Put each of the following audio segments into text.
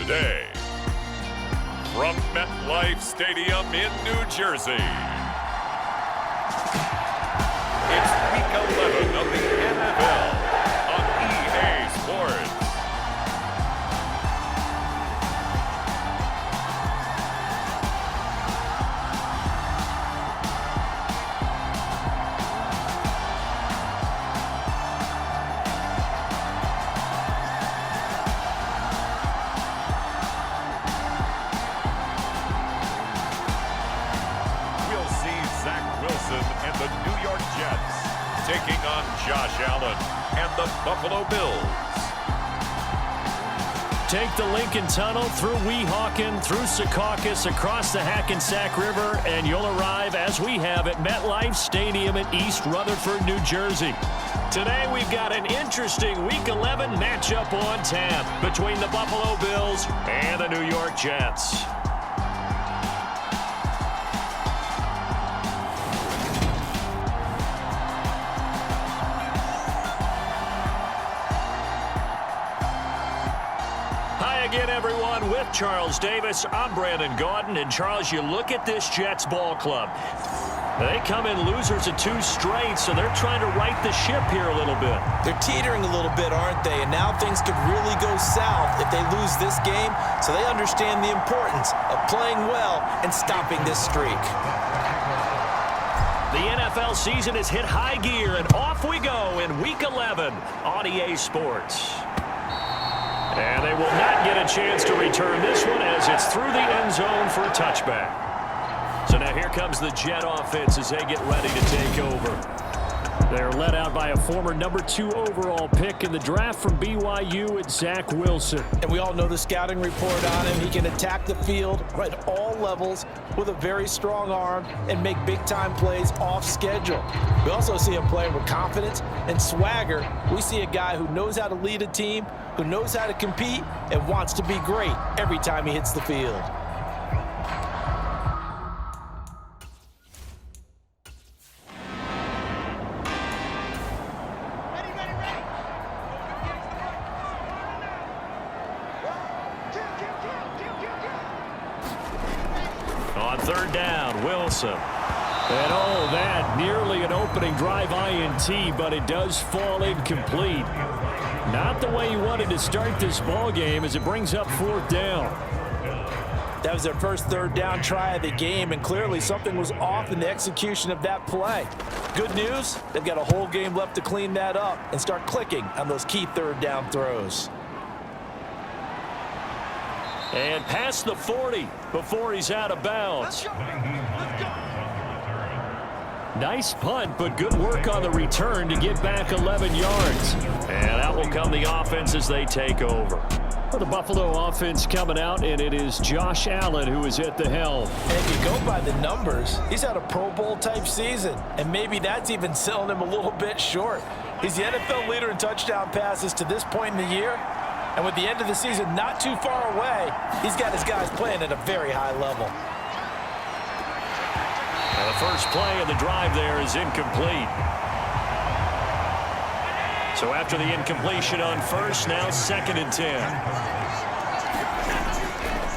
today, from MetLife Stadium in New Jersey, it's Week 11 of the NFL on EA Sports. And the New York Jets taking on Josh Allen and the Buffalo Bills. Take the Lincoln Tunnel through Weehawken, through Secaucus, across the Hackensack River, and you'll arrive, as we have, at MetLife Stadium in East Rutherford, New Jersey. Today we've got an interesting Week 11 matchup on tap between the Buffalo Bills and the New York Jets. Again, everyone, with Charles Davis, I'm Brandon Gaudin. And Charles, you look at this Jets ball club. They come in losers of 2 straight, so they're trying to right the ship here a little bit. They're teetering a little bit, aren't they? And now things could really go south if they lose this game, so they understand the importance of playing well and stopping this streak. The NFL season has hit high gear, and off we go in Week 11 on EA Sports. And they will not get a chance to return this one as it's through the end zone for a touchback. So now here comes the Jet offense as they get ready to take over. They're led out by a former number 2 overall pick in the draft from BYU at Zach Wilson. And we all know the scouting report on him. He can attack the field at all levels with a very strong arm and make big-time plays off schedule. We also see him playing with confidence and swagger. We see a guy who knows how to lead a team, who knows how to compete, and wants to be great every time he hits the field. On third down, Wilson. And oh, that nearly an opening drive INT, but it does fall incomplete. Not the way you wanted to start this ball game as it brings up 4th down. That was their first 3rd down try of the game, and clearly something was off in the execution of that play. Good news, they've got a whole game left to clean that up and start clicking on those key 3rd down throws. And past the 40 before he's out of bounds. Nice punt, but good work on the return to get back 11 yards. And out will come the offense as they take over. For the Buffalo offense coming out, and it is Josh Allen who is at the helm. And if you go by the numbers, he's had a Pro Bowl type season, and maybe that's even selling him a little bit short. He's the NFL leader in touchdown passes to this point in the year. And with the end of the season not too far away, he's got his guys playing at a very high level. And the first play of the drive there is incomplete. So after the incompletion on first, now 2nd and 10.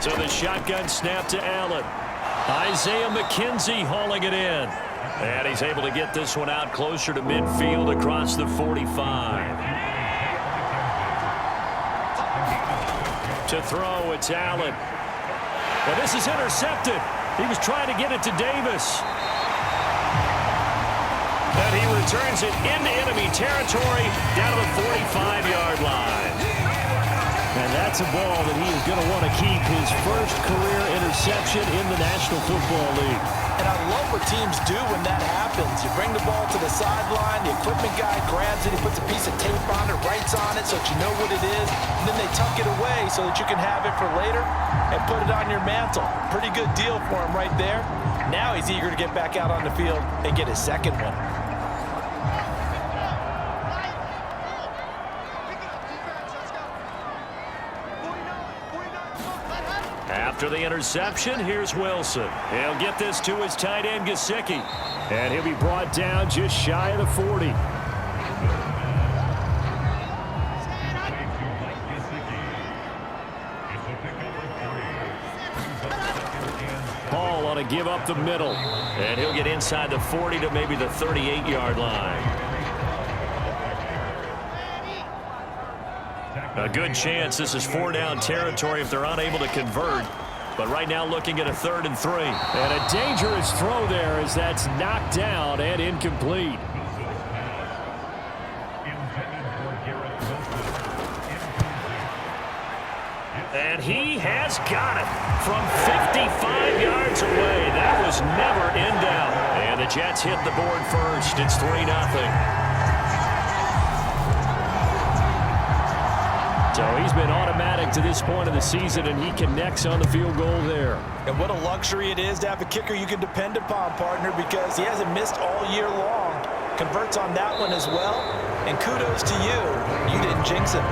So the shotgun snap to Allen. Isaiah McKenzie hauling it in. And he's able to get this one out closer to midfield across the 45. To throw, it's Allen. Well, this is intercepted. He was trying to get it to Davis. And he returns it into enemy territory down to the 45-yard line. And that's a ball that he is going to want to keep, his first career interception in the National Football League. And I love what teams do when that happens. You bring the ball to the sideline, the equipment guy grabs it, he puts a piece of tape on it, writes on it so that you know what it is, and then they tuck it away so that you can have it for later and put it on your mantle. Pretty good deal for him right there. Now he's eager to get back out on the field and get his 2nd one. After the interception, here's Wilson. He'll get this to his tight end, Gesicki. And he'll be brought down just shy of the 40. want to give up the middle. And he'll get inside the 40 to maybe the 38-yard line. A good chance this is 4-down territory if they're unable to convert. But right now looking at a 3rd and 3. And a dangerous throw there as that's knocked down and incomplete. And he has got it from 55 yards away. That was never in doubt. And the Jets hit the board first. It's 3-0. So he's been automatic to this point of the season, and he connects on the field goal there. And what a luxury it is to have a kicker you can depend upon, partner, because he hasn't missed all year long. Converts on that one as well. And kudos to you. You didn't jinx him.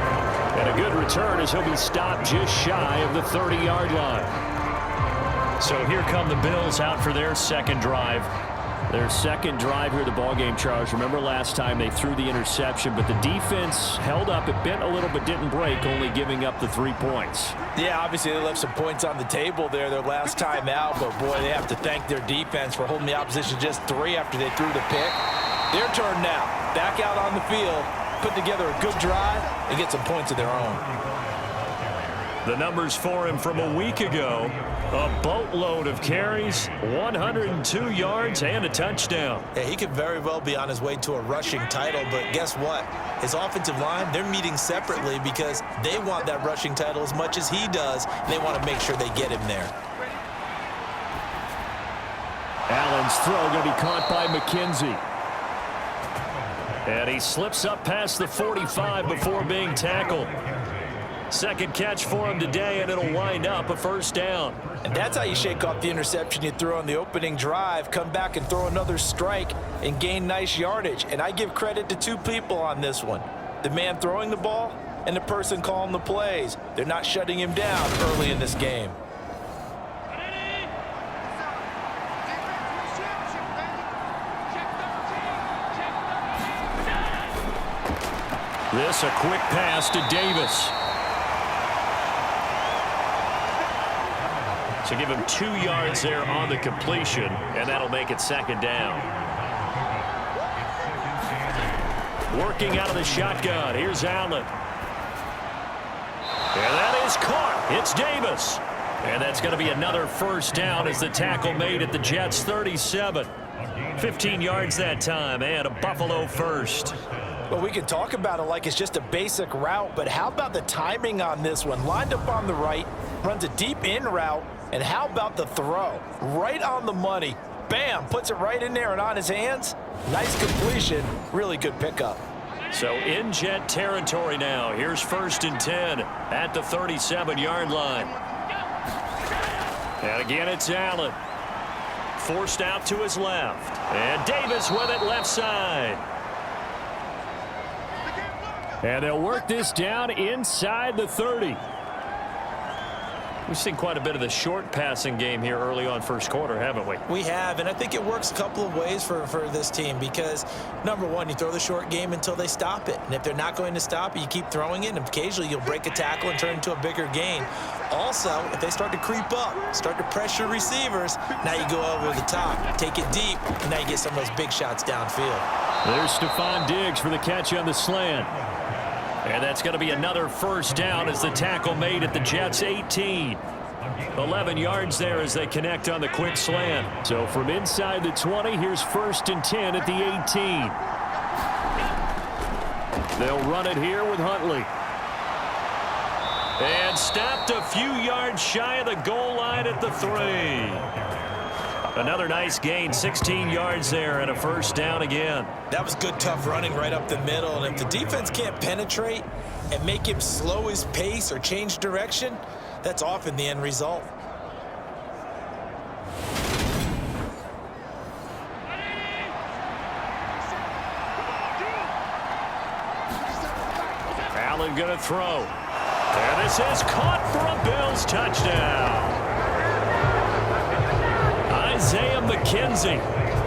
And a good return as he'll be stopped just shy of the 30-yard line. So here come the Bills out for their second drive. Their second drive here of the ballgame, Charles. Remember last time they threw the interception, but the defense held up. It bent a little but didn't break, only giving up the 3 points. Yeah, obviously they left some points on the table there their last time out, but boy, they have to thank their defense for holding the opposition just 3 after they threw the pick. Their turn now. Back out on the field, put together a good drive, and get some points of their own. The numbers for him from a week ago. A boatload of carries, 102 yards, and a touchdown. Yeah, he could very well be on his way to a rushing title, but guess what? His offensive line, they're meeting separately because they want that rushing title as much as he does. They want to make sure they get him there. Allen's throw going to be caught by McKenzie. And he slips up past the 45 before being tackled. Second catch for him today, and it'll wind up a first down. And that's how you shake off the interception you threw on the opening drive, come back and throw another strike and gain nice yardage. And I give credit to 2 people on this one. The man throwing the ball and the person calling the plays. They're not shutting him down early in this game. This a quick pass to Davis. So give him 2 yards there on the completion, and that'll make it second down. Working out of the shotgun. Here's Allen. And that is caught. It's Davis. And that's going to be another first down as the tackle made at the Jets' 37. 15 yards that time, and a Buffalo first. Well, we can talk about it like it's just a basic route, but how about the timing on this one? Lined up on the right, runs a deep in route, and how about the throw? Right on the money. Bam, puts it right in there and on his hands. Nice completion, really good pickup. So in Jet territory now. Here's 1st and 10 at the 37-yard line. And again, it's Allen. Forced out to his left. And Davis with it left side. And they'll work this down inside the 30. We've seen quite a bit of the short passing game here early on first quarter, haven't we? We have, and I think it works a couple of ways for this team because, number one, you throw the short game until they stop it. And if they're not going to stop it, you keep throwing it, and occasionally you'll break a tackle and turn it into a bigger gain. Also, if they start to creep up, start to pressure receivers, now you go over the top, take it deep, and now you get some of those big shots downfield. There's Stephon Diggs for the catch on the slant. And that's going to be another first down as the tackle made at the Jets' 18. 11 yards there as they connect on the quick slant. So from inside the 20, here's 1st and 10 at the 18. They'll run it here with Huntley. And stopped a few yards shy of the goal line at the 3. Another nice gain, 16 yards there, and a first down again. That was good, tough running right up the middle. And if the defense can't penetrate and make him slow his pace or change direction, that's often the end result. Allen going to throw. And this is caught for a Bills touchdown. Isaiah McKenzie,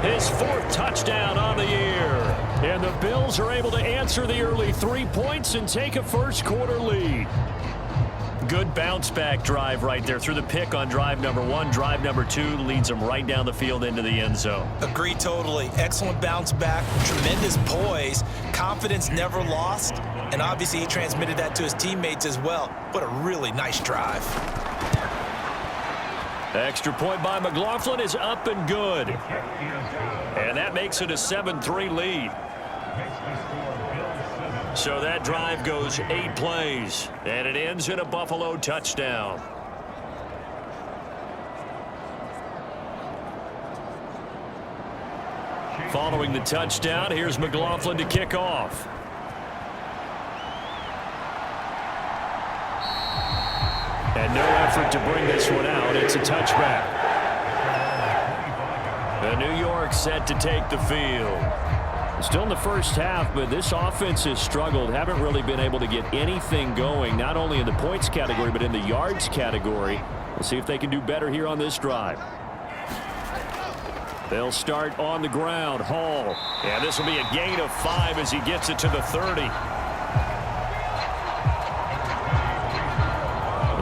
his 4th touchdown on the year. And the Bills are able to answer the early 3 points and take a first quarter lead. Good bounce-back drive right there. Through the pick on drive number 1. Drive number 2 leads them right down the field into the end zone. Agree totally. Excellent bounce back, tremendous poise, confidence never lost, and obviously he transmitted that to his teammates as well. What a really nice drive. Extra point by McLaughlin is up and good. And that makes it a 7-3 lead. So that drive goes 8 plays, and it ends in a Buffalo touchdown. Following the touchdown, here's McLaughlin to kick off. And no effort to bring this one out. It's a touchback. The New York set to take the field. Still in the first half, but this offense has struggled. Haven't really been able to get anything going, not only in the points category, but in the yards category. We'll see if they can do better here on this drive. They'll start on the ground. Hall. And this will be a gain of 5 as he gets it to the 30.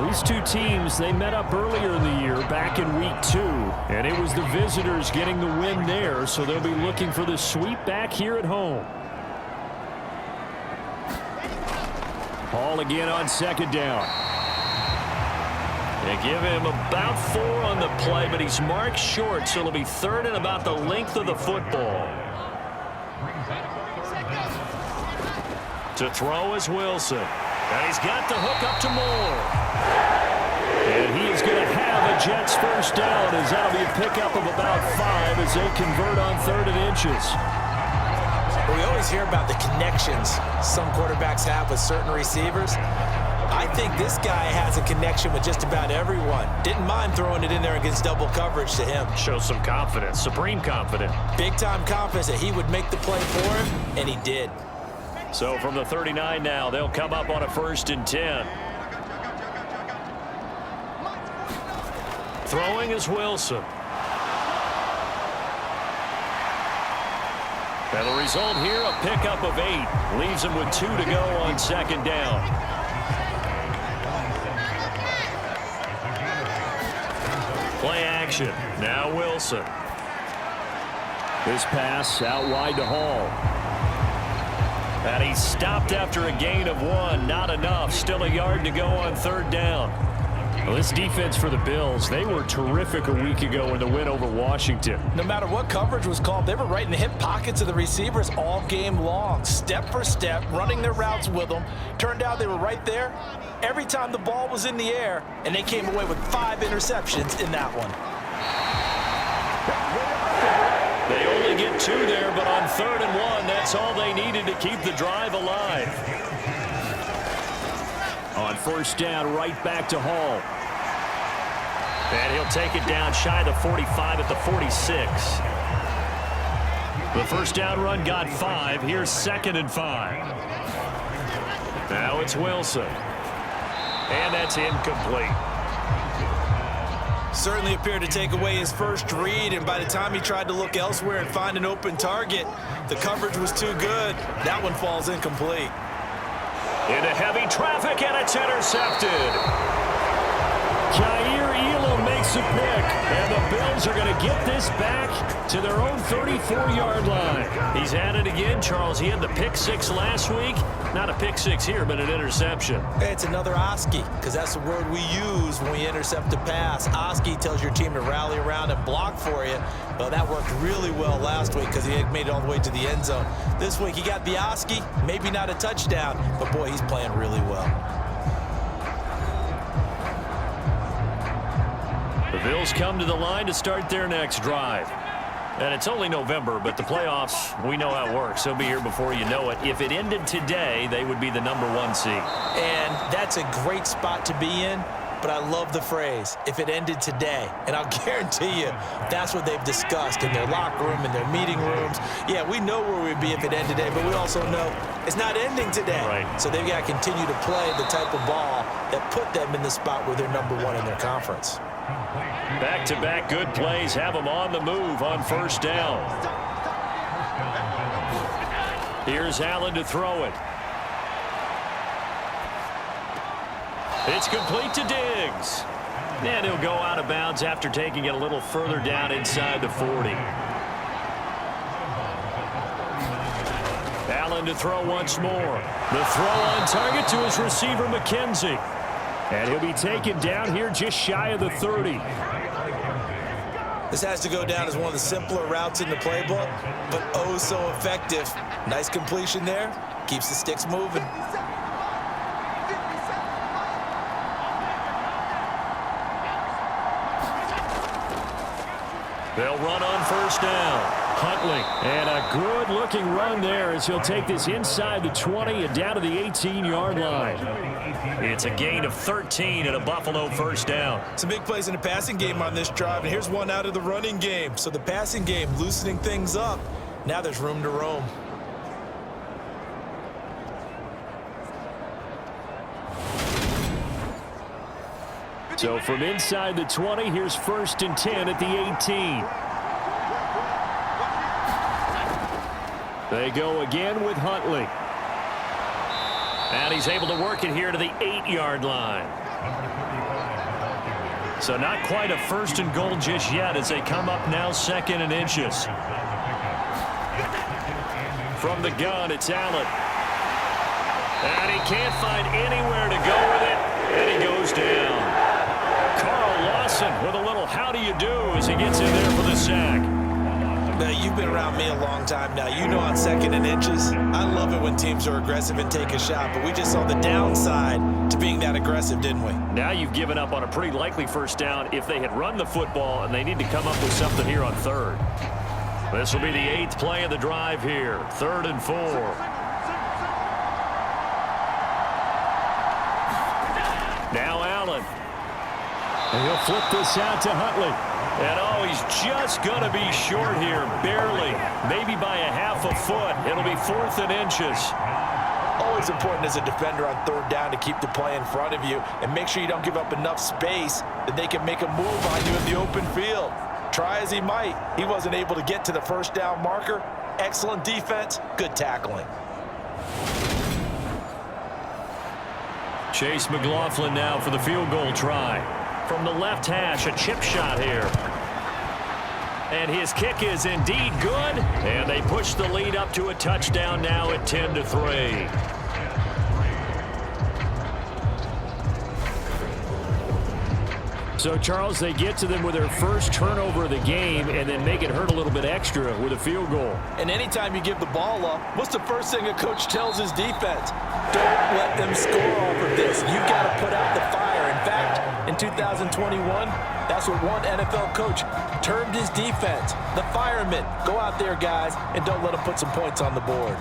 These two teams, they met up earlier in the year, back in week 2, and it was the visitors getting the win there, so they'll be looking for the sweep back here at home. Hall again on second down. They give him about 4 on the play, but he's marked short, so it'll be 3rd and about the length of the football. To throw is Wilson. And he's got the hook up to Moore. And he is going to have a Jets first down, as that'll be a pickup of about 5 as they convert on 3rd and inches. We always hear about the connections some quarterbacks have with certain receivers. I think this guy has a connection with just about everyone. Didn't mind throwing it in there against double coverage to him. Shows some confidence, supreme confidence. Big-time confidence that he would make the play for him, and he did. So from the 39 now, they'll come up on a 1st and 10. Throwing is Wilson. And the result here, a pickup of 8. Leaves him with 2 to go on 2nd down. Play action. Now Wilson. This pass out wide to Hall. And he stopped after a gain of 1. Not enough. Still a yard to go on 3rd down. Well, this defense for the Bills, they were terrific a week ago in the win over Washington. No matter what coverage was called, they were right in the hip pockets of the receivers all game long. Step for step, running their routes with them. Turned out they were right there every time the ball was in the air, and they came away with 5 interceptions in that one. They only get 2 there, but on 3rd and 1, that's all they needed to keep the drive alive. On 1st down, right back to Hall. And he'll take it down shy of the 45 at the 46. The 1st down run got 5. Here's 2nd and 5. Now it's Wilson. And that's incomplete. Certainly appeared to take away his first read, and by the time he tried to look elsewhere and find an open target, the coverage was too good. That one falls incomplete. Into heavy traffic, and it's intercepted. Jair Elam makes a pick, and the Bills are going to get this back to their own 34-yard line. He's at it again, Charles. He had the pick 6 last week. Not a pick 6 here, but an interception. It's another Oski, because that's the word we use when we intercept a pass. Oski tells your team to rally around and block for you. Well, that worked really well last week because he had made it all the way to the end zone. This week he got the Oski, maybe not a touchdown, but boy, he's playing really well. The Bills come to the line to start their next drive. And it's only November, but the playoffs, we know how it works. They'll be here before you know it. If it ended today, they would be the number 1 seed. And that's a great spot to be in, but I love the phrase, if it ended today. And I'll guarantee you, that's what they've discussed in their locker room, in their meeting rooms. Yeah, we know where we'd be if it ended today, but we also know it's not ending today. Right. So they've got to continue to play the type of ball that put them in the spot where they're number 1 in their conference. Back-to-back good plays have them on the move on 1st down. Here's Allen to throw it. It's complete to Diggs. And he'll go out of bounds after taking it a little further down inside the 40. Allen to throw once more. The throw on target to his receiver, McKenzie. And he'll be taken down here just shy of the 30. This has to go down as one of the simpler routes in the playbook, but oh so effective. Nice completion there. Keeps the sticks moving. They'll run on first down. Huntley, and a good-looking run there as he'll take this inside the 20 and down to the 18-yard line. It's a gain of 13 and a Buffalo first down. Some big plays in the passing game on this drive, and here's one out of the running game. So the passing game loosening things up. Now there's room to roam. So from inside the 20, here's 1st and 10 at the 18. They go again with Huntley. And he's able to work it here to the 8-yard line. So not quite a 1st and goal just yet as they come up now 2nd and inches. From the gun, it's Allen. And he can't find anywhere to go with it, and he goes down. Carl Lawson with a little how do you do as he gets in there for the sack. Now, you've been around me a long time now. You know on 2nd and inches, I love it when teams are aggressive and take a shot, but we just saw the downside to being that aggressive, didn't we? Now you've given up on a pretty likely first down if they had run the football, and they need to come up with something here on 3rd. This will be the 8th play of the drive here, 3rd and 4. Now Allen. And he'll flip this out to Huntley. And oh, he's just going to be short here, barely, maybe by a half a foot. It'll be 4th and inches. Always important as a defender on 3rd down to keep the play in front of you and make sure you don't give up enough space that they can make a move on you in the open field. Try as he might, he wasn't able to get to the 1st down marker. Excellent defense, good tackling. Chase McLaughlin now for the field goal try. From the left hash, a chip shot here. And his kick is indeed good. And they push the lead up to a touchdown now at 10-3. So, Charles, they get to them with their first turnover of the game and then make it hurt a little bit extra with a field goal. And anytime you give the ball up, what's the first thing a coach tells his defense? Don't let them score off of this. You've got to put out the fire. In fact, in 2021, that's what one NFL coach termed his defense. The firemen. Go out there, guys, and don't let them put some points on the board.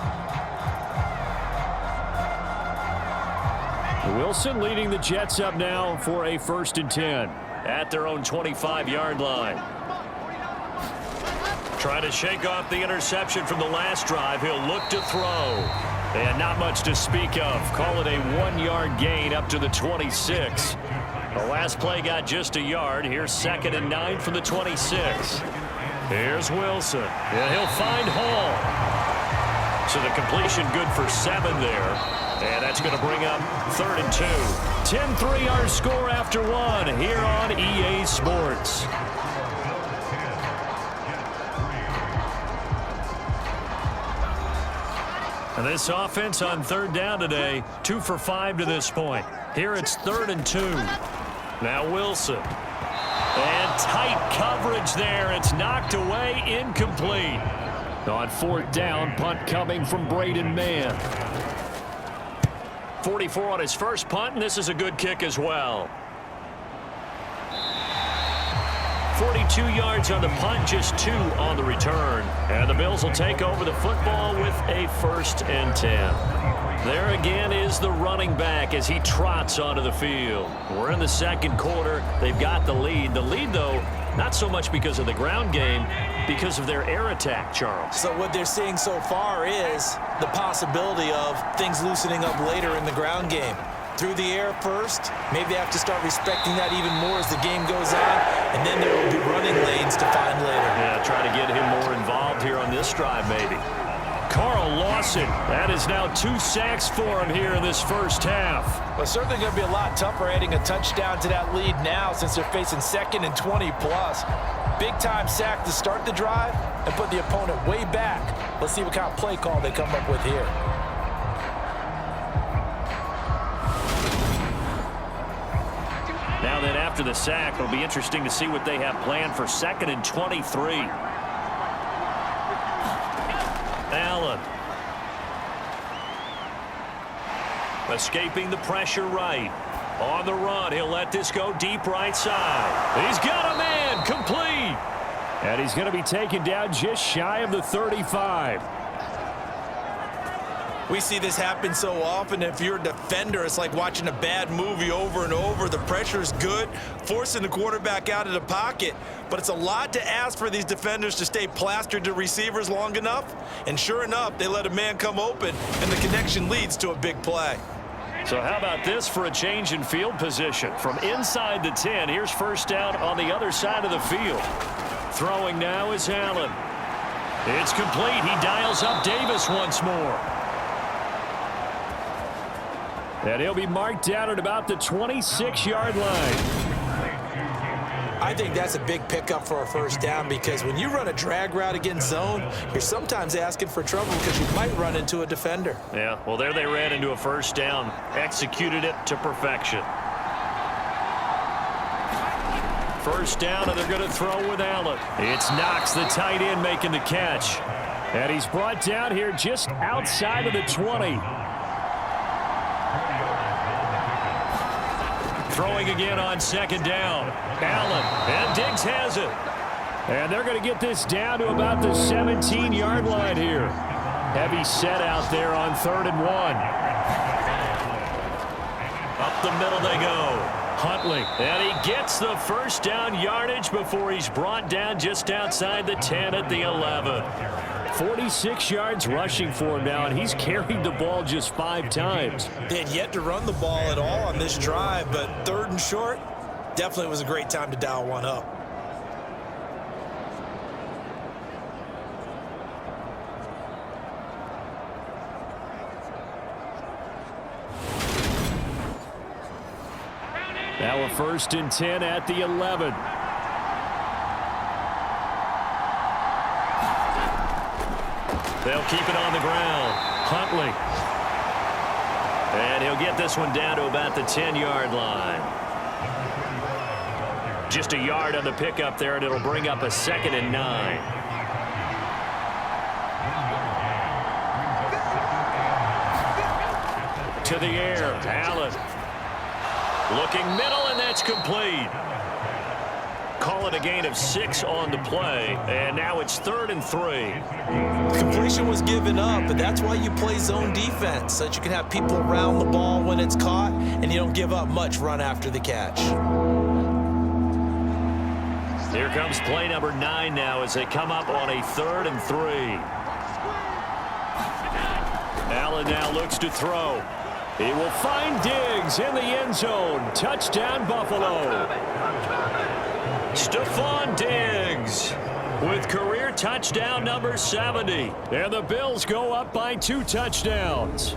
Wilson leading the Jets up now for a 1st and 10 at their own 25-yard line. Trying to shake off the interception from the last drive. He'll look to throw. And not much to speak of. Call it a 1-yard gain up to the 26. The last play got just a yard. Here's 2nd and 9 from the 26. Here's Wilson. And he'll find Hall. So the completion good for 7 there. And that's going to bring up 3rd and 2. 10-3 our score after 1 here on EA Sports. And this offense on 3rd down today, 2 for 5 to this point. Here it's 3rd and 2. Now Wilson. And tight coverage there. It's knocked away, incomplete. On 4th down, punt coming from Braden Mann. 44 on his first punt, and this is a good kick as well. 42 yards on the punt, just 2 on the return. And the Bills will take over the football with a 1st and 10. There again is the running back as he trots onto the field. We're in the 2nd quarter. They've got the lead. The lead, though, not so much because of the ground game, because of their air attack, Charles. So what they're seeing so far is the possibility of things loosening up later in the ground game. Through the air first, maybe they have to start respecting that even more as the game goes on, and then there will be running lanes to find later. Yeah, try to get him more involved here on this drive, maybe. Carl Lawson. That is now 2 sacks for him here in this first half. Well, certainly going to be a lot tougher adding a touchdown to that lead now since they're facing 2nd and 20+. Big-time sack to start the drive and put the opponent way back. Let's see what kind of play call they come up with here. Now then, after the sack, it'll be interesting to see what they have planned for 2nd and 23. Allen. Escaping the pressure right. On the run, he'll let this go deep right side. He's got a man, complete. And he's going to be taken down just shy of the 35. We see this happen so often. If you're a defender, it's like watching a bad movie over and over. The pressure is good, forcing the quarterback out of the pocket. But it's a lot to ask for these defenders to stay plastered to receivers long enough. And sure enough, they let a man come open, and the connection leads to a big play. So how about this for a change in field position? From inside the 10, here's first down on the other side of the field. Throwing now is Allen. It's complete. He dials up Davis once more. And he'll be marked down at about the 26-yard line. I think that's a big pickup for a first down because when you run a drag route against zone, you're sometimes asking for trouble because you might run into a defender. Yeah, well, there they ran into a first down. Executed it to perfection. First down, and they're going to throw with Allen. It's Knox, the tight end, making the catch. And he's brought down here just outside of the 20. Throwing again on 2nd down. Allen, and Diggs has it. And they're going to get this down to about the 17-yard line here. Heavy set out there on 3rd and 1. Up the middle they go. Huntley, and he gets the first down yardage before he's brought down just outside the 10 at the 11. 46 yards rushing for him now, and he's carried the ball just 5 times. They had yet to run the ball at all on this drive, but 3rd and short, definitely was a great time to dial one up. Now a 1st and 10 at the 11. They'll keep it on the ground. Huntley. And he'll get this one down to about the 10-yard line. Just a yard on the pickup there, and it'll bring up a 2nd and 9. To the air, Allen. Looking middle, and that's complete. Call it a gain of 6 on the play, and now it's 3rd and 3. Completion was given up, but that's why you play zone defense, so that you can have people around the ball when it's caught, and you don't give up much run after the catch. Here comes play number 9 now as they come up on a 3rd and 3. Allen now looks to throw. He will find Diggs in the end zone. Touchdown, Buffalo. Stephon Diggs with career touchdown number 70. And the Bills go up by 2 touchdowns.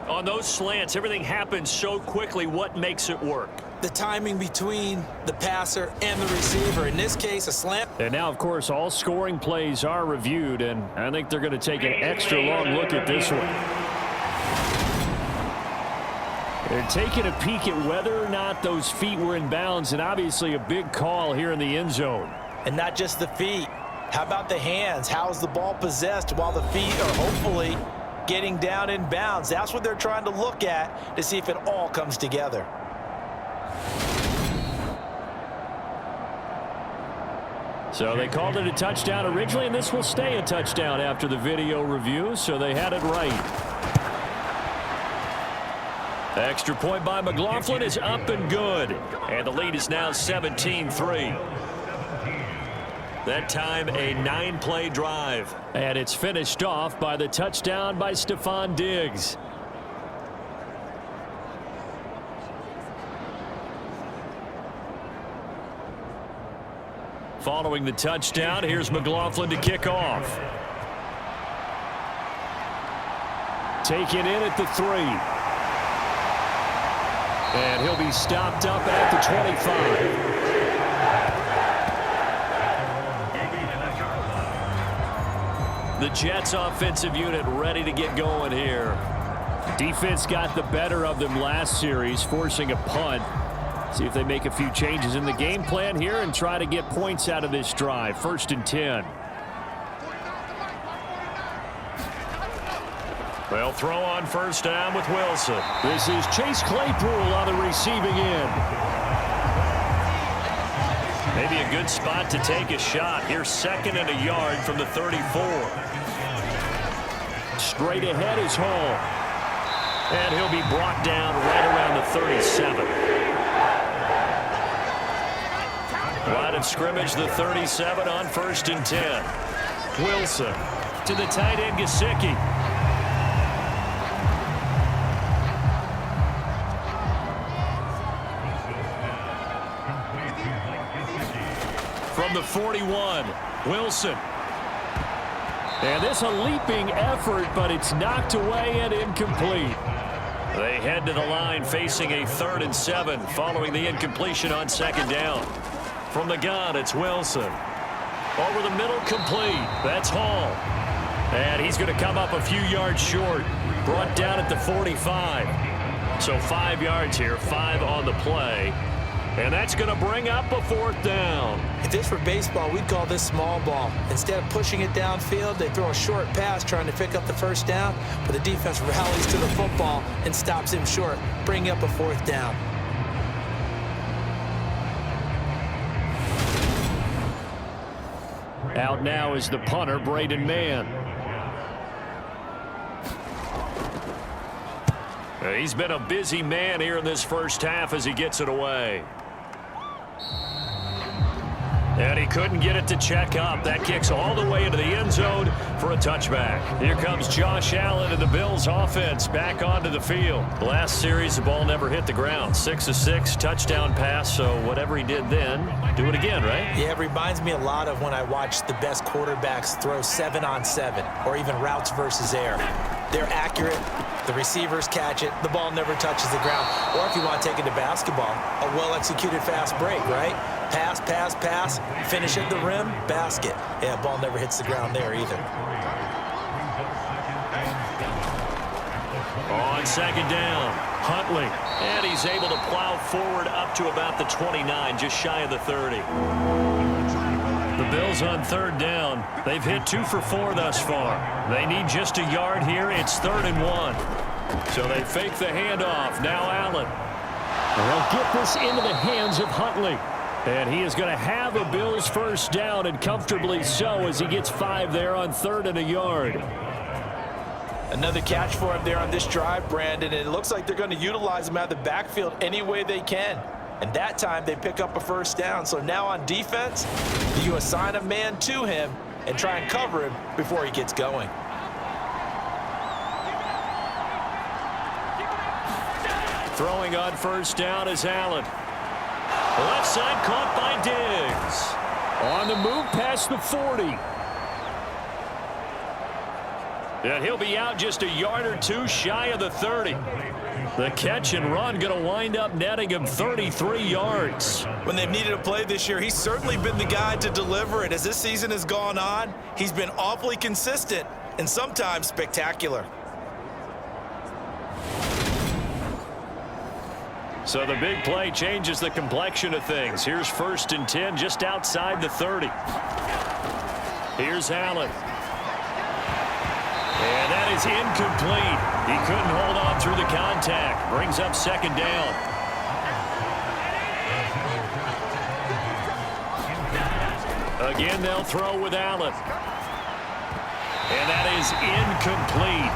On those slants, everything happens so quickly. What makes it work? The timing between the passer and the receiver. In this case, a slant. And now, of course, all scoring plays are reviewed, and I think they're going to take an extra long look at this one. They're taking a peek at whether or not those feet were in bounds, and obviously a big call here in the end zone. And not just the feet. How about the hands? How is the ball possessed while the feet are hopefully getting down in bounds? That's what they're trying to look at to see if it all comes together. So they called it a touchdown originally, and this will stay a touchdown after the video review, so they had it right. Extra point by McLaughlin is up and good. And the lead is now 17-3. That time a 9-play drive. And it's finished off by the touchdown by Stephon Diggs. Following the touchdown, here's McLaughlin to kick off. Taken in at the 3. And he'll be stopped up at the 25. The Jets offensive unit ready to get going here. Defense got the better of them last series, forcing a punt. See if they make a few changes in the game plan here and try to get points out of this drive. 1st and 10. They'll throw on 1st down with Wilson. This is Chase Claypool on the receiving end. Maybe a good spot to take a shot. Here's 2nd and a yard from the 34. Straight ahead is Hall. And he'll be brought down right around the 37. Line of scrimmage, the 37 on 1st and 10. Wilson to the tight end, Gesicki. From the 41, Wilson. And this a leaping effort, but it's knocked away and incomplete. They head to the line facing a 3rd and 7 following the incompletion on 2nd down. From the gun, it's Wilson. Over the middle, complete. That's Hall. And he's going to come up a few yards short. Brought down at the 45. So 5 yards here, 5 on the play. And that's going to bring up a 4th down. If this were baseball, we'd call this small ball. Instead of pushing it downfield, they throw a short pass trying to pick up the 1st down, but the defense rallies to the football and stops him short, bringing up a 4th down. Out now is the punter, Braden Mann. He's been a busy man here in this 1st half as he gets it away. And he couldn't get it to check up. That kicks all the way into the end zone for a touchback. Here comes Josh Allen and the Bills offense back onto the field. Last series, the ball never hit the ground. 6 of 6, touchdown pass. So whatever he did then, do it again, right? Yeah, it reminds me a lot of when I watched the best quarterbacks throw 7-on-7 or even routes versus air. They're accurate. The receivers catch it. The ball never touches the ground. Or if you want to take it to basketball, a well-executed fast break, right? Pass, pass, pass, finish at the rim, basket. Yeah, ball never hits the ground there either. On 2nd down, Huntley. And he's able to plow forward up to about the 29, just shy of the 30. The Bills on 3rd down. They've hit 2 for 4 thus far. They need just a yard here. It's 3rd and 1. So they fake the handoff. Now Allen. And they'll get this into the hands of Huntley. And he is going to have a Bills 1st down, and comfortably so, as he gets 5 there on 3rd and a yard. Another catch for him there on this drive, Brandon, and it looks like they're going to utilize him out of the backfield any way they can. And that time they pick up a 1st down. So now on defense, you assign a man to him and try and cover him before he gets going. Throwing on 1st down is Allen. Left side caught by Diggs. On the move past the 40. And he'll be out just a yard or 2 shy of the 30. The catch and run going to wind up netting him 33 yards. When they've needed a play this year, he's certainly been the guy to deliver it. As this season has gone on, he's been awfully consistent and sometimes spectacular. So the big play changes the complexion of things. Here's 1st and 10 just outside the 30. Here's Allen. And that is incomplete. He couldn't hold on through the contact. Brings up 2nd down. Again, they'll throw with Allen. And that is incomplete.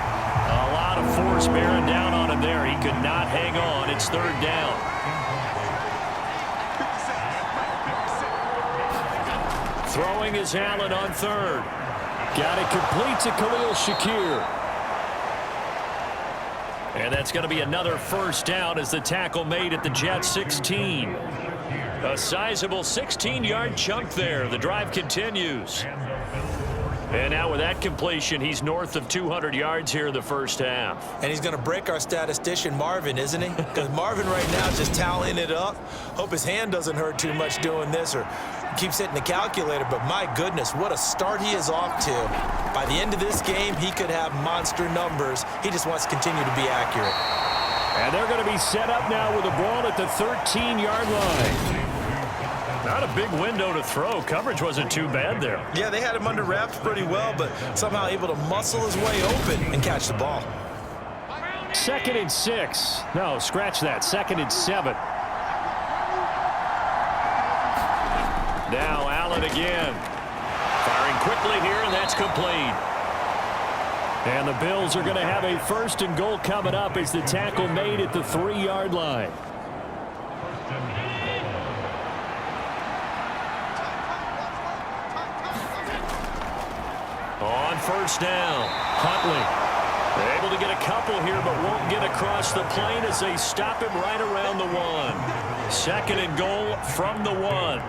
A lot of force bearing down on him there. He could not hang on. It's 3rd down. Throwing is Allen on 3rd. Got it complete to Khalil Shakir. And that's going to be another 1st down as the tackle made at the Jets 16. A sizable 16-yard chunk there. The drive continues. And now with that completion, he's north of 200 yards here in the first half. And he's going to break our statistician, Marvin, isn't he? Because Marvin right now is just tallying it up. Hope his hand doesn't hurt too much doing this or keeps hitting the calculator. But my goodness, what a start he is off to. By the end of this game, he could have monster numbers. He just wants to continue to be accurate. And they're going to be set up now with the ball at the 13-yard line. Not a big window to throw. Coverage wasn't too bad there. Yeah, they had him under wraps pretty well, but somehow able to muscle his way open and catch the ball. 2nd and 6. No, scratch that. 2nd and 7. Now Allen again. Firing quickly here, and that's complete. And the Bills are going to have a 1st and goal coming up as the tackle made at the 3-yard line. On 1st down, Huntley able to get a couple here, but won't get across the plane as they stop him right around the 1. 2nd and goal from the 1.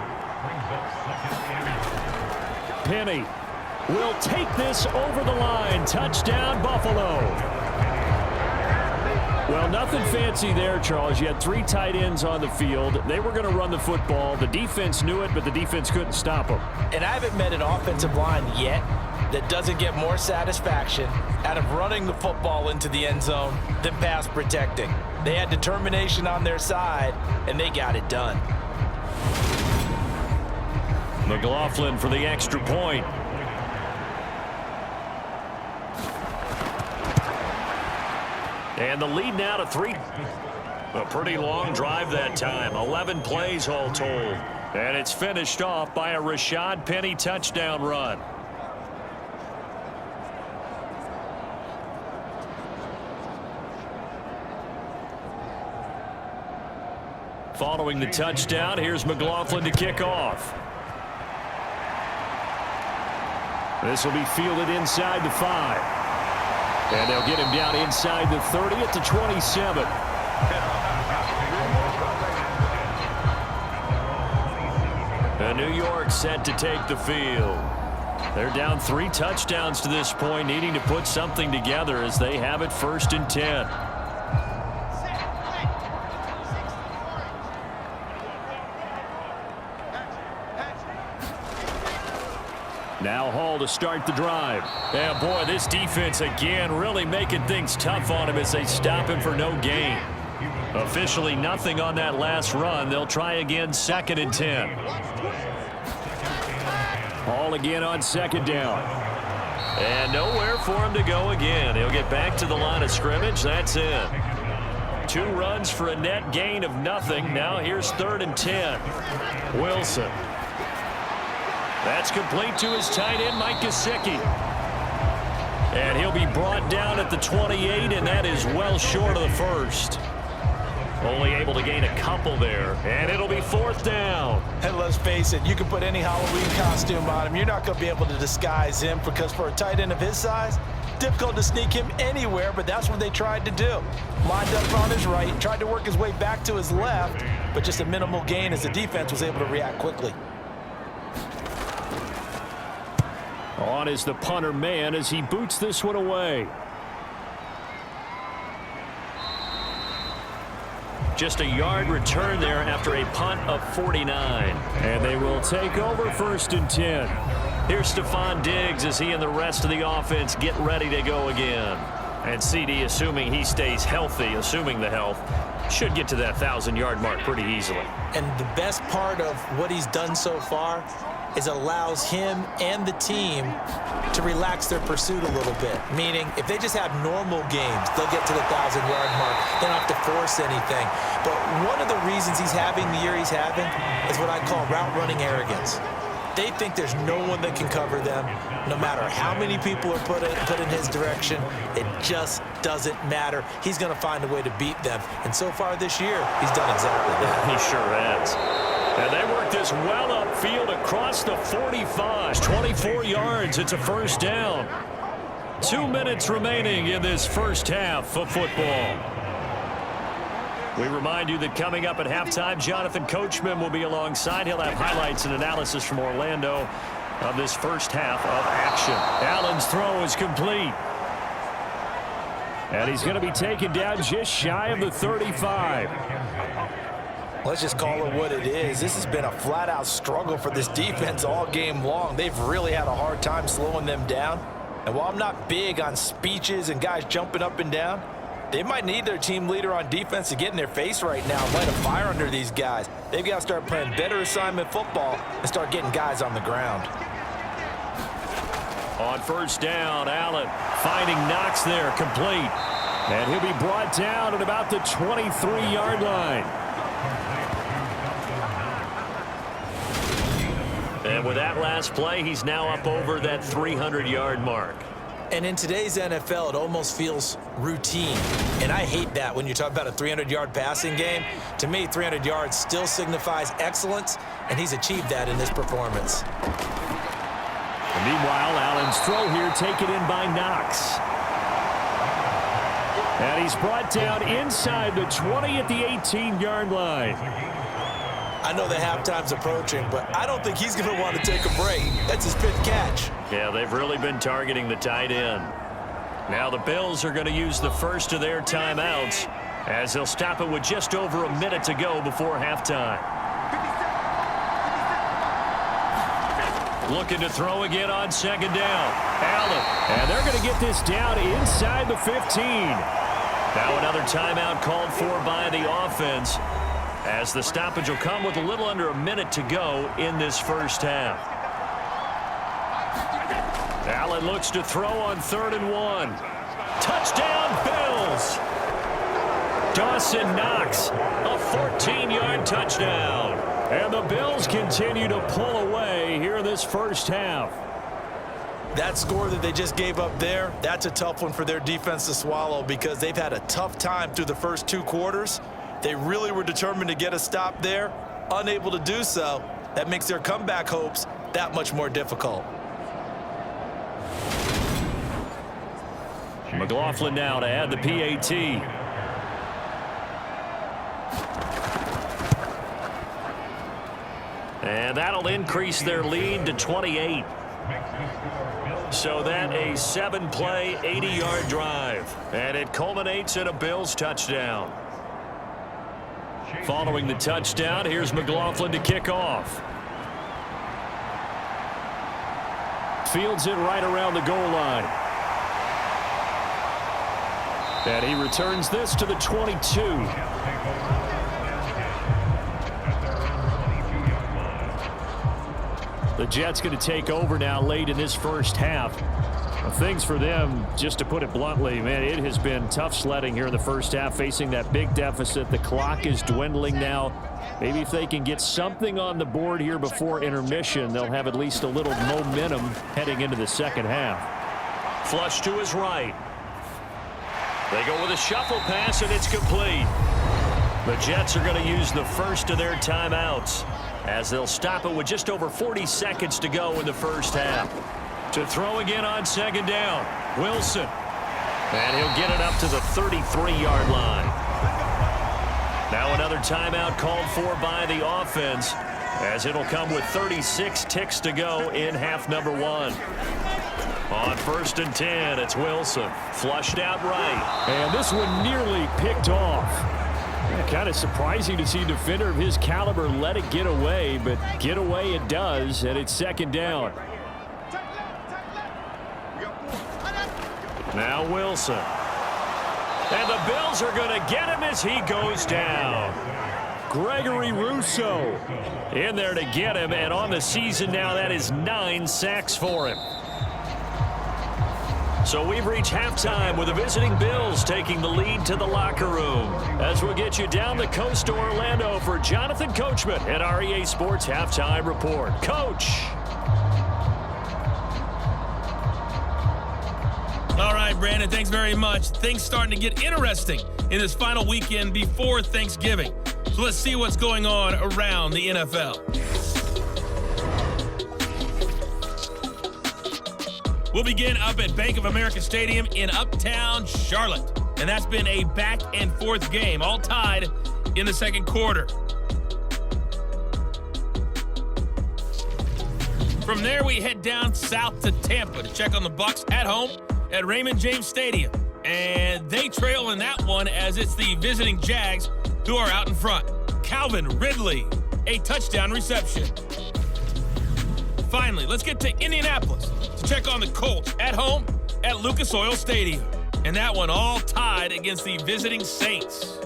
Penny will take this over the line. Touchdown, Buffalo. Well, nothing fancy there, Charles. You had 3 tight ends on the field. They were going to run the football. The defense knew it, but the defense couldn't stop them. And I haven't met an offensive line yet that doesn't get more satisfaction out of running the football into the end zone than pass protecting. They had determination on their side, and they got it done. McLaughlin for the extra point. And the lead now to 3. A pretty long drive that time. 11 plays all told. And it's finished off by a Rashad Penny touchdown run. Following the touchdown, here's McLaughlin to kick off. This will be fielded inside the 5. And they'll get him down inside the 30 at the 27. And New York set to take the field. They're down 3 touchdowns to this point, needing to put something together as they have it 1st and 10. Now Hall to start the drive. Yeah, boy, this defense again really making things tough on him as they stop him for no gain. Officially nothing on that last run. They'll try again 2nd and 10. Hall again on 2nd down. And nowhere for him to go again. He'll get back to the line of scrimmage. That's it. 2 runs for a net gain of nothing. Now here's 3rd and 10. Wilson. That's complete to his tight end, Mike Gesicki. And he'll be brought down at the 28, and that is well short of the 1st. Only able to gain a couple there, and it'll be 4th down. And let's face it, you can put any Halloween costume on him. You're not going to be able to disguise him because for a tight end of his size, difficult to sneak him anywhere, but that's what they tried to do. Lined up on his right, tried to work his way back to his left, but just a minimal gain as the defense was able to react quickly. On is the punter man as he boots this one away. Just a yard return there after a punt of 49. And they will take over 1st and 10. Here's Stephon Diggs as he and the rest of the offense get ready to go again. And CD, assuming he stays healthy, assuming the health, should get to that 1,000-yard mark pretty easily. And the best part of what he's done so far is allows him and the team to relax their pursuit a little bit. Meaning, if they just have normal games, they'll get to the 1,000-yard mark. They don't have to force anything. But one of the reasons he's having the year he's having is what I call route running arrogance. They think there's no one that can cover them. No matter how many people are put in his direction, it just doesn't matter. He's going to find a way to beat them. And so far this year, he's done exactly that. He sure has. And they work this well upfield across the 45. 24 yards. It's a 1st down. 2 minutes remaining in this first half of football. We remind you that coming up at halftime, Jonathan Coachman will be alongside. He'll have highlights and analysis from Orlando. of this first half of action. Allen's throw is complete. And he's going to be taken down just shy of the 35. Let's just call it what it is. This has been a flat-out struggle for this defense all game long. They've really had a hard time slowing them down. And while I'm not big on speeches and guys jumping up and down, they might need their team leader on defense to get in their face right now and light a fire under these guys. They've got to start playing better assignment football and start getting guys on the ground. On first down, Allen finding Knox there, complete. And he'll be brought down at about the 23-yard line. And with that last play, he's now up over that 300-yard mark. And in today's NFL, it almost feels routine. And I hate that when you talk about a 300-yard passing game. To me, 300 yards still signifies excellence, and he's achieved that in this performance. And meanwhile, Allen's throw here taken in by Knox. And he's brought down inside the 20 at the 18-yard line. I know the halftime's approaching, but I don't think he's going to want to take a break. That's his fifth catch. Yeah, they've really been targeting the tight end. Now the Bills are going to use the first of their timeouts as they'll stop it with just over a minute to go before halftime. Looking to throw again on second down. Allen. And they're going to get this down inside the 15. Now another timeout called for by the offense, as the stoppage will come with a little under a minute to go in this first half. Allen looks to throw on 3rd and 1. Touchdown, Bills! Dawson Knox, a 14-yard touchdown. And the Bills continue to pull away here in this first half. That score that they just gave up there, that's a tough one for their defense to swallow because they've had a tough time through the first 2 quarters. They really were determined to get a stop there, unable to do so. That makes their comeback hopes that much more difficult. McLaughlin now to add the PAT. And that'll increase their lead to 28. So that a 7-play, 80-yard drive. And it culminates in a Bills touchdown. Following the touchdown, here's McLaughlin to kick off. Fields it right around the goal line. And he returns this to the 22. The Jets going to take over now late in this first half. Things for them, just to put it bluntly, man, it has been tough sledding here in the first half, facing that big deficit. The clock is dwindling now. Maybe if they can get something on the board here before intermission, they'll have at least a little momentum heading into the second half. Flush to his right. They go with a shuffle pass, and it's complete. The Jets are going to use the first of their timeouts as they'll stop it with just over 40 seconds to go in the first half. To throw again on second down, Wilson. And he'll get it up to the 33-yard line. Now another timeout called for by the offense, as it'll come with 36 ticks to go in half number 1. On 1st and 10, it's Wilson. Flushed out right. And this one nearly picked off. Kind of surprising to see a defender of his caliber let it get away, but get away it does, and it's second down. Now Wilson. And the Bills are going to get him as he goes down. Gregory Rousseau in there to get him, and on the season now, that is 9 sacks for him. So we've reached halftime with the visiting Bills taking the lead to the locker room. As we'll get you down the coast to Orlando for Jonathan Coachman at our EA Sports Halftime Report. Coach. All right, Brandon, thanks very much. Things starting to get interesting in this final weekend before Thanksgiving. So let's see what's going on around the NFL. We'll begin up at Bank of America Stadium in Uptown Charlotte. And that's been a back-and-forth game, all tied in the second quarter. From there, we head down south to Tampa to check on the Bucs at home at Raymond James Stadium. And they trail in that one as it's the visiting Jags who are out in front. Calvin Ridley, a touchdown reception. Finally, let's get to Indianapolis to check on the Colts at home at Lucas Oil Stadium. And that one all tied against the visiting Saints.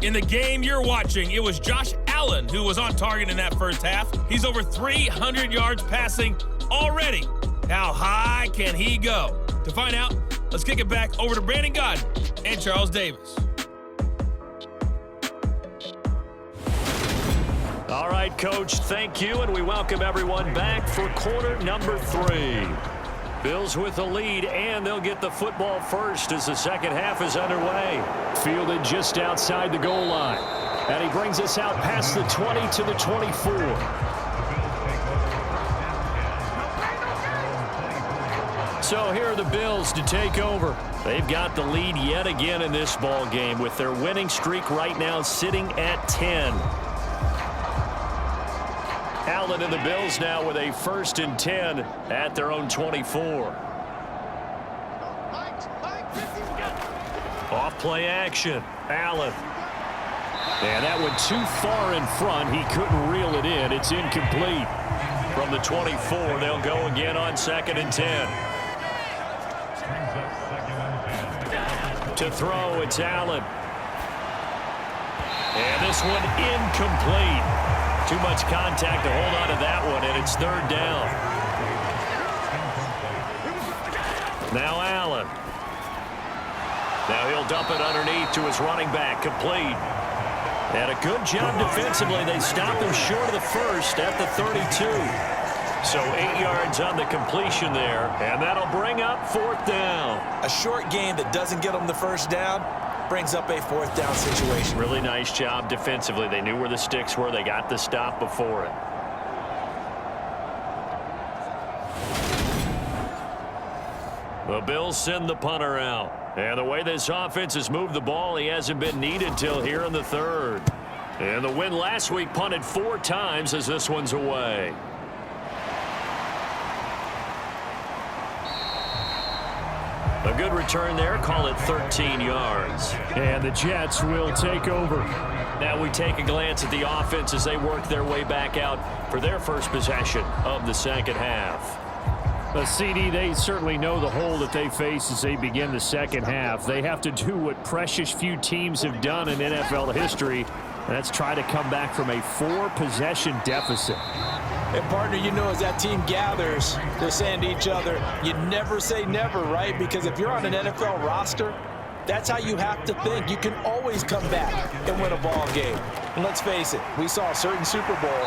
In the game you're watching, it was Josh Allen who was on target in that first half. He's over 300 yards passing already. How high can he go? To find out, let's kick it back over to Brandon Gaudin and Charles Davis. All right, Coach, thank you, and we welcome everyone back for quarter number 3. Bills with the lead, and they'll get the football first as the second half is underway. Fielded just outside the goal line. And he brings us out past the 20 to the 24. So here are the Bills to take over. They've got the lead yet again in this ball game with their winning streak right now sitting at 10. Allen and the Bills now with a 1st and 10 at their own 24. Off play action. Allen. And that went too far in front. He couldn't reel it in. It's incomplete. From the 24, they'll go again on 2nd and 10. To throw, it's Allen. And this one incomplete. Too much contact to hold on to that one, and it's 3rd down. Now Allen. Now he'll dump it underneath to his running back, complete. And a good job defensively. They stopped him short of the first at the 32. So 8 yards on the completion there, and that'll bring up 4th down. A short game that doesn't get them the first down brings up a 4th down situation. Really nice job defensively. They knew where the sticks were. They got the stop before it. The Bills send the punter out. And the way this offense has moved the ball, he hasn't been needed till here in the 3rd. And the win last week punted 4 times as this one's away. A good return there. Call it 13 yards. And the Jets will take over. Now we take a glance at the offense as they work their way back out for their first possession of the second half. CD, they certainly know the hole that they face as they begin the second half. They have to do what precious few teams have done in NFL history, and that's try to come back from a 4-possession deficit. And, partner, you know, as that team gathers, they're saying to each other, you never say never, right? Because if you're on an NFL roster, that's how you have to think. You can always come back and win a ball game. And let's face it, we saw a certain Super Bowl,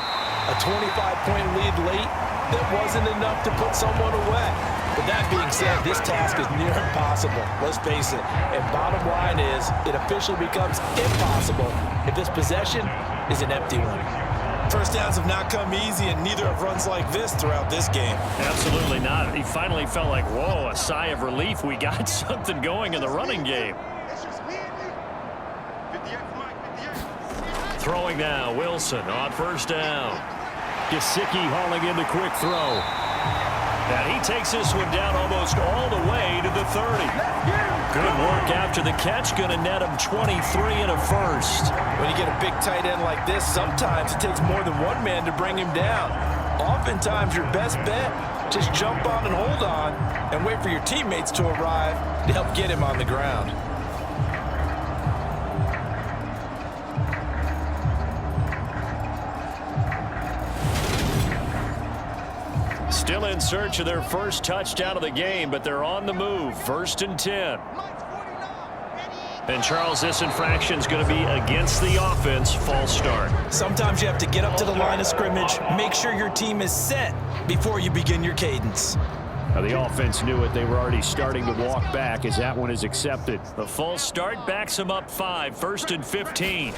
a 25-point lead late that wasn't enough to put someone away. But that being said, this task is near impossible. Let's face it. And bottom line is, it officially becomes impossible if this possession is an empty one. First downs have not come easy, and neither have runs like this throughout this game. Absolutely not. He finally felt like, whoa, a sigh of relief. We got something going in the running game. Throwing now, Wilson on 1st down. Gesicki hauling in the quick throw. And he takes this one down almost all the way to the 30. Good work after the catch. Going to net him 23 and a 1st. When you get a big tight end like this, sometimes it takes more than one man to bring him down. Oftentimes, your best bet, just jump on and hold on and wait for your teammates to arrive to help get him on the ground. Still in search of their first touchdown of the game, but they're on the move. 1st and 10. And Charles, this infraction is going to be against the offense. False start. Sometimes you have to get up to the line of scrimmage, make sure your team is set before you begin your cadence. Now the offense knew it. They were already starting to walk back as that one is accepted. The false start backs them up 5. 1st and 15.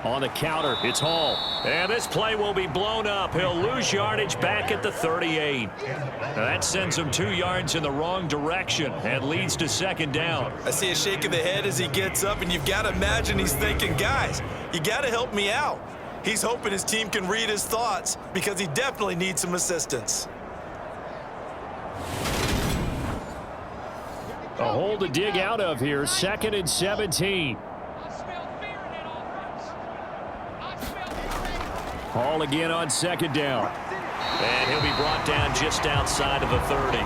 On the counter, it's Hall. And this play will be blown up. He'll lose yardage back at the 38. Now that sends him 2 yards in the wrong direction and leads to 2nd down. I see a shake of the head as he gets up, and you've got to imagine he's thinking, guys, you got to help me out. He's hoping his team can read his thoughts because he definitely needs some assistance. A hole to dig out of here, 2nd and 17. Hall again on 2nd down. And he'll be brought down just outside of the 30.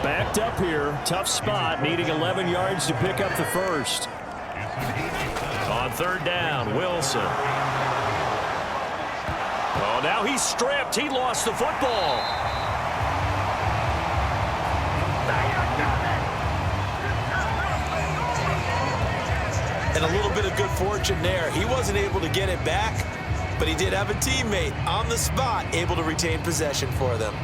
Backed up here, tough spot, needing 11 yards to pick up the first. On 3rd down, Wilson. Oh, now he's stripped. He lost the football. And a little bit of good fortune there. He wasn't able to get it back, but he did have a teammate on the spot able to retain possession for them.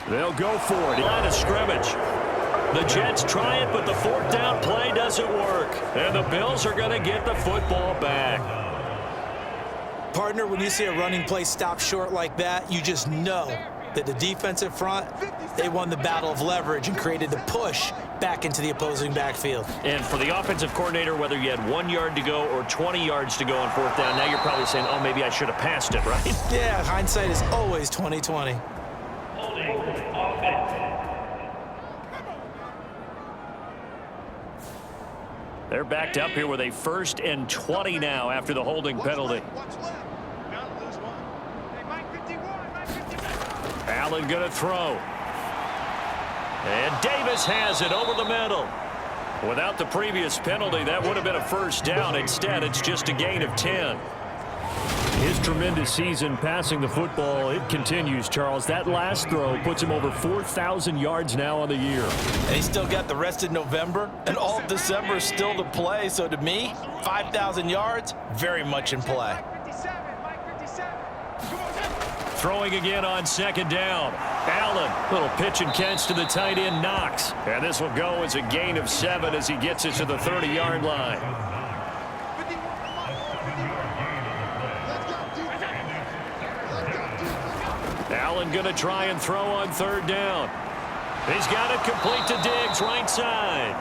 They'll go for it. Line of scrimmage. The Jets try it, but the 4th down play doesn't work. And the Bills are going to get the football back. Partner, when you see a running play stop short like that, you just know that the defensive front, they won the battle of leverage and created the push back into the opposing backfield. And for the offensive coordinator, whether you had 1 yard to go or 20 yards to go on 4th down, now you're probably saying, oh, maybe I should have passed it, right? Yeah, hindsight is always 20/20. They're backed up here with a 1st and 20 now after the holding penalty. Allen going to throw. And Davis has it over the middle. Without the previous penalty, that would have been a 1st down. Instead, it's just a gain of 10. His tremendous season passing the football, it continues, Charles. That last throw puts him over 4,000 yards now on the year. And he's still got the rest of November and all of December still to play. So to me, 5,000 yards, very much in play. Throwing again on 2nd down. Allen, little pitch and catch to the tight end, Knox. And this will go as a gain of 7 as he gets it to the 30-yard line. Allen going to try and throw on 3rd down. He's got it complete to Diggs, right side.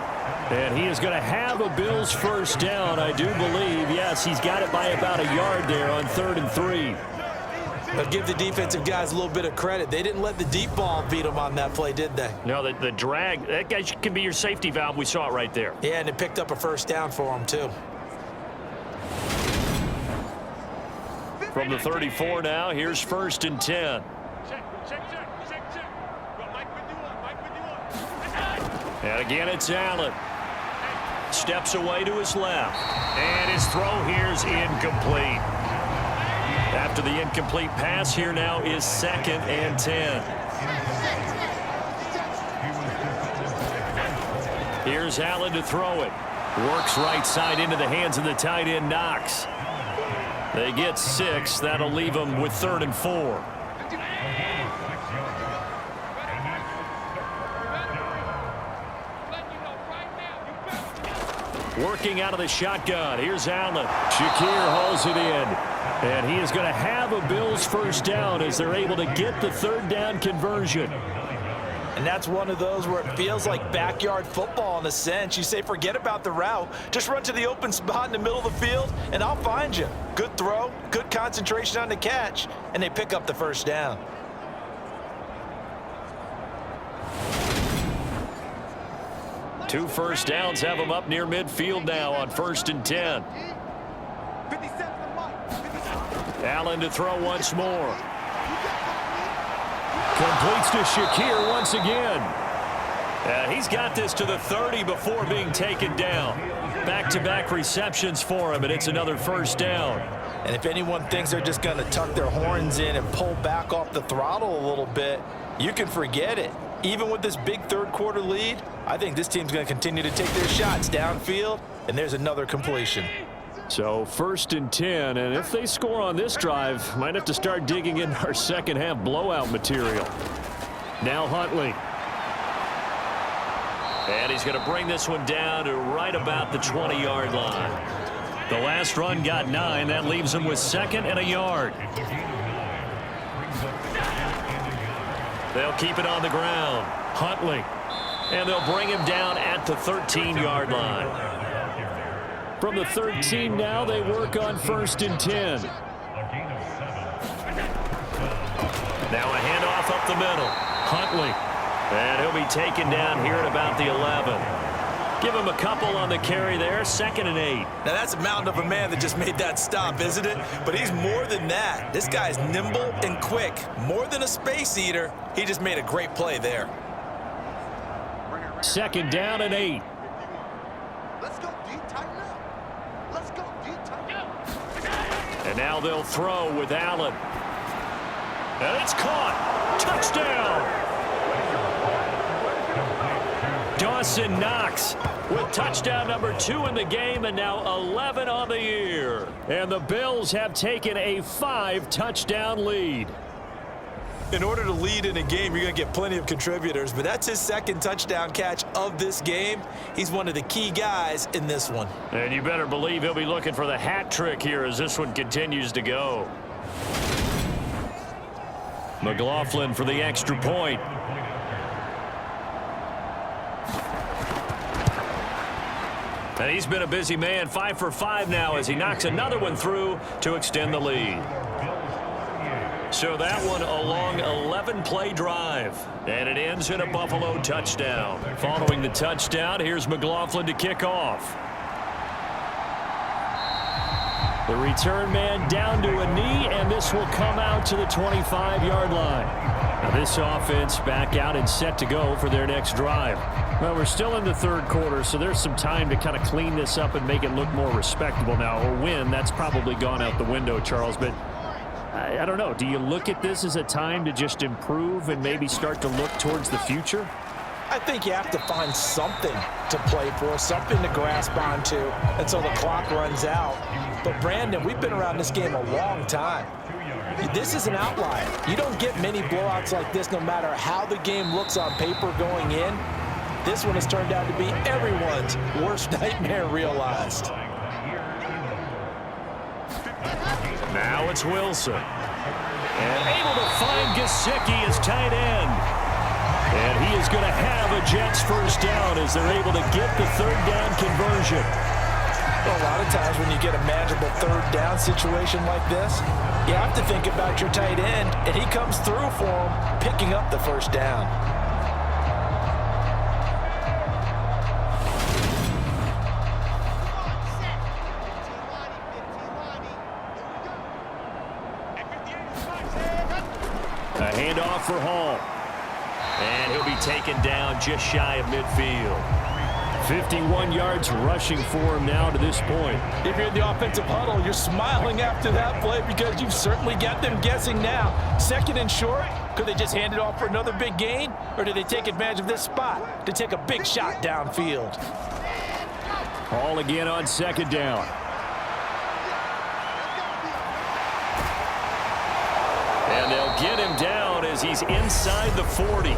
And he is going to have a Bills 1st down, I do believe. Yes, he's got it by about a yard there on 3rd and 3. But give the defensive guys a little bit of credit. They didn't let the deep ball beat them on that play, did they? No, the drag, that guy can be your safety valve. We saw it right there. Yeah, and it picked up a 1st down for him, too. From the 34 now, here's 1st and 10. And again, it's Allen. Steps away to his left. And his throw here's incomplete. After the incomplete pass, here now is 2nd and 10. Here's Allen to throw it. Works right side into the hands of the tight end, Knox. They get 6. That'll leave them with 3rd and 4. Working out of the shotgun. Here's Allen. Shakir hauls it in. And he is going to have a Bills 1st down as they're able to get the 3rd down conversion. And that's one of those where it feels like backyard football in a sense. You say, forget about the route. Just run to the open spot in the middle of the field, and I'll find you. Good throw, good concentration on the catch, and they pick up the 1st down. Two 1st downs have them up near midfield now on 1st and 10. Allen to throw once more. Completes to Shakir once again. He's got this to the 30 before being taken down. Back-to-back receptions for him, and it's another 1st down. And if anyone thinks they're just going to tuck their horns in and pull back off the throttle a little bit, you can forget it. Even with this big 3rd quarter lead, I think this team's going to continue to take their shots downfield, and there's another completion. So 1st and 10, and if they score on this drive, might have to start digging in our second half blowout material. Now Huntley. And he's going to bring this one down to right about the 20-yard line. The last run got 9. That leaves him with 2nd and a yard. They'll keep it on the ground. Huntley. And they'll bring him down at the 13-yard line. From the 13 now, they work on 1st and 10. Now a handoff up the middle. Huntley. And he'll be taken down here at about the 11. Give him a couple on the carry there. 2nd and 8. Now, that's a mountain of a man that just made that stop, isn't it? But he's more than that. This guy's nimble and quick. More than a space eater. He just made a great play there. 2nd down and 8. Let's go deep, tighten up. Let's go deep, tighten up. And now they'll throw with Allen. And it's caught. Touchdown. Dawson Knox with touchdown number 2 in the game and now 11 on the year. And the Bills have taken a 5-touchdown lead. In order to lead in a game, you're going to get plenty of contributors, but that's his 2nd touchdown catch of this game. He's one of the key guys in this one. And you better believe he'll be looking for the hat trick here as this one continues to go. McLaughlin for the extra point. And he's been a busy man, 5 for 5 now as he knocks another one through to extend the lead. So that one a long 11-play drive. And it ends in a Buffalo touchdown. Following the touchdown, here's McLaughlin to kick off. The return man down to a knee, and this will come out to the 25-yard line. Now this offense back out and set to go for their next drive. Well, we're still in the 3rd quarter, so there's some time to kind of clean this up and make it look more respectable now. Or win, that's probably gone out the window, Charles. But I don't know. Do you look at this as a time to just improve and maybe start to look towards the future? I think you have to find something to play for, something to grasp onto until the clock runs out. But, Brandon, we've been around this game a long time. This is an outlier. You don't get many blowouts like this no matter how the game looks on paper going in. This one has turned out to be everyone's worst nightmare realized. Now it's Wilson. And able to find Gesicki as tight end. And he is going to have a Jets first down as they're able to get the 3rd down conversion. Well, a lot of times when you get a manageable 3rd down situation like this, you have to think about your tight end, and he comes through for him, picking up the 1st down. A handoff for Hall. And he'll be taken down just shy of midfield. 51 yards rushing for him now to this point. If you're in the offensive huddle, you're smiling after that play because you've certainly got them guessing now. 2nd and short, could they just hand it off for another big gain? Or do they take advantage of this spot to take a big shot downfield? Hall again on 2nd down. And they'll get him down as he's inside the 40.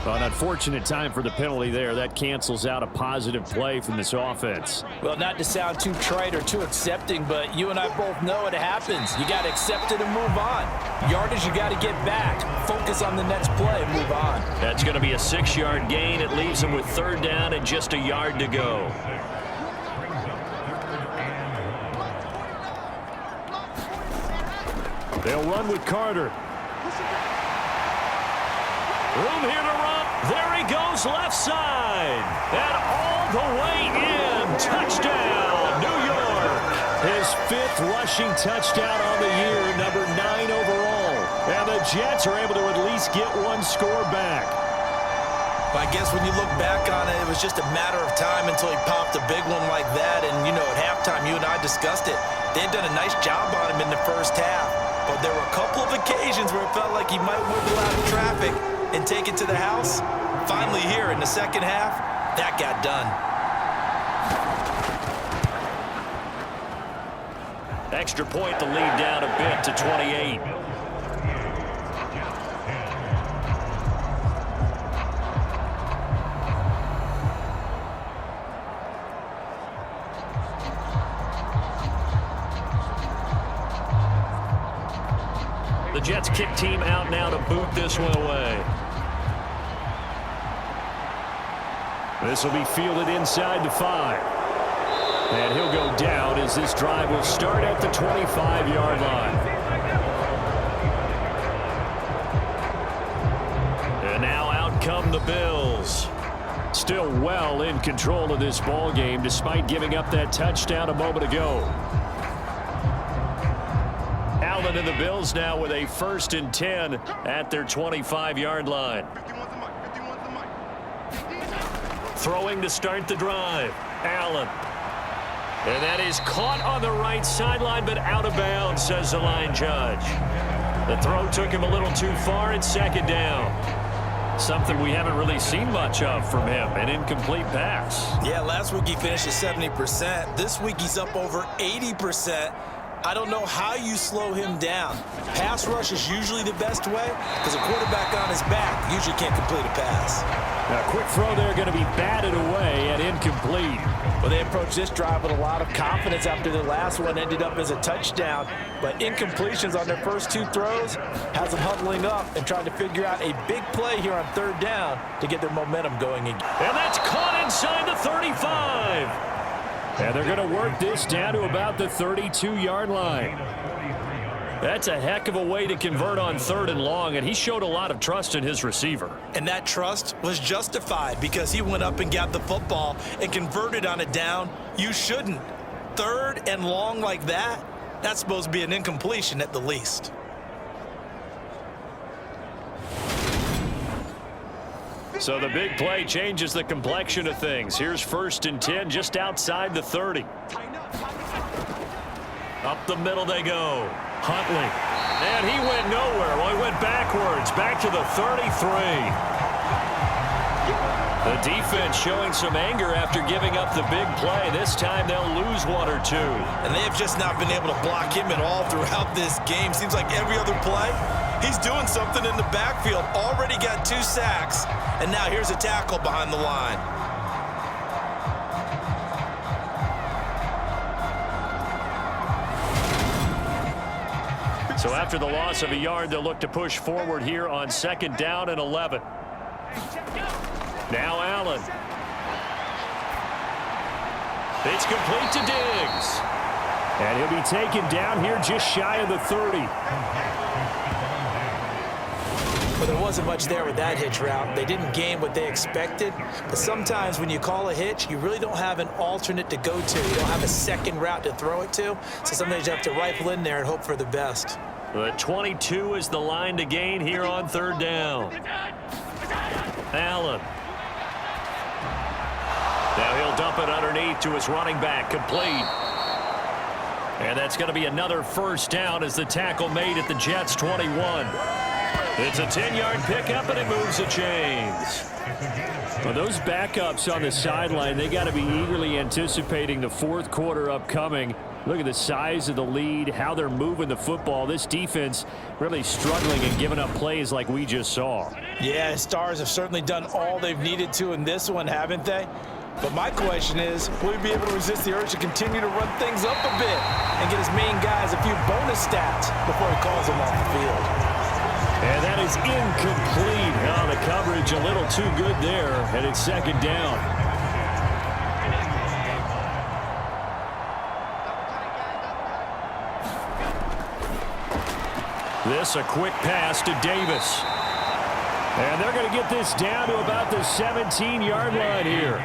An unfortunate time for the penalty there. That cancels out a positive play from this offense. Well, not to sound too trite or too accepting, but you and I both know it happens. You got to accept it and move on. Yardage, you got to get back. Focus on the next play and move on. That's going to be a 6-yard gain. It leaves him with 3rd down and just a yard to go. They'll run with Carter. Room here to run. There he goes left side. And all the way in. Touchdown, New York. His 5th rushing touchdown on the year, number 9 overall. And the Jets are able to at least get one score back. I guess when you look back on it, it was just a matter of time until he popped a big one like that. And, you know, at halftime, you and I discussed it. They had done a nice job on him in the first half. But there were a couple of occasions where it felt like he might wiggle out of traffic and take it to the house. Finally here in the second half, that got done. Extra point, the lead down a bit to 28. The Jets kick team out now to boot this one away. This will be fielded inside the 5. And he'll go down as this drive will start at the 25-yard line. And now out come the Bills. Still well in control of this ball game despite giving up that touchdown a moment ago. Allen and the Bills now with a 1st and 10 at their 25-yard line. Throwing to start the drive. Allen. And that is caught on the right sideline, but out of bounds, says the line judge. The throw took him a little too far. It's 2nd down. Something we haven't really seen much of from him, an incomplete pass. Yeah, last week he finished at 70%. This week he's up over 80%. I don't know how you slow him down. Pass rush is usually the best way because a quarterback on his back usually can't complete a pass. Now, quick throw there going to be batted away and incomplete. Well, they approached this drive with a lot of confidence after the last one ended up as a touchdown. But incompletions on their first 2 throws has them huddling up and trying to figure out a big play here on 3rd down to get their momentum going again. And that's caught inside the 35. And they're going to work this down to about the 32-yard line. That's a heck of a way to convert on 3rd and long, and he showed a lot of trust in his receiver. And that trust was justified because he went up and got the football and converted on a down. You shouldn't. 3rd and long like that, that's supposed to be an incompletion at the least. So the big play changes the complexion of things. Here's 1st and 10 just outside the 30. Up the middle they go. Huntley. And he went nowhere. Well, he went backwards. Back to the 33. The defense showing some anger after giving up the big play. This time they'll lose 1 or 2. And they have just not been able to block him at all throughout this game. Seems like every other play, he's doing something in the backfield. Already got 2 sacks. And now here's a tackle behind the line. So after the loss of a yard, they'll look to push forward here on 2nd down and 11. Now Allen. It's complete to Diggs. And he'll be taken down here just shy of the 30. But there wasn't much there with that hitch route. They didn't gain what they expected. But sometimes when you call a hitch, you really don't have an alternate to go to. You don't have a second route to throw it to. So sometimes you have to rifle in there and hope for the best. The 22 is the line to gain here on 3rd down. Allen. Now he'll dump it underneath to his running back, complete. And that's going to be another 1st down as the tackle made at the Jets' 21. It's a 10-yard pickup, and it moves the chains. Well, those backups on the sideline, they got to be eagerly anticipating the 4th quarter upcoming. Look at the size of the lead, how they're moving the football. This defense really struggling and giving up plays like we just saw. Yeah, Stars have certainly done all they've needed to in this one, haven't they? But my question is, will he be able to resist the urge to continue to run things up a bit and get his main guys a few bonus stats before he calls them off the field? And that is incomplete. Oh, the coverage a little too good there, and it's 2nd down. This a quick pass to Davis. And they're going to get this down to about the 17-yard line here.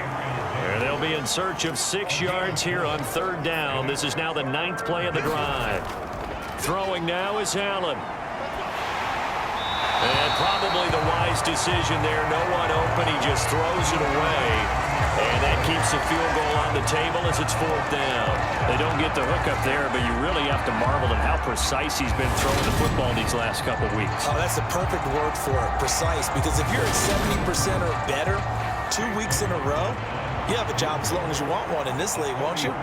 And they'll be in search of 6 yards here on 3rd down. This is now the 9th play of the drive. Throwing now is Allen. And probably the wise decision there. No one open. He just throws it away. And that keeps the field goal on the table as it's 4th down. They don't get the hook up there, but you really have to marvel at how precise he's been throwing the football these last couple weeks. Oh, that's the perfect word for it, precise. Because if you're at 70% or better 2 weeks in a row, you have a job as long as you want one in this league, won't you?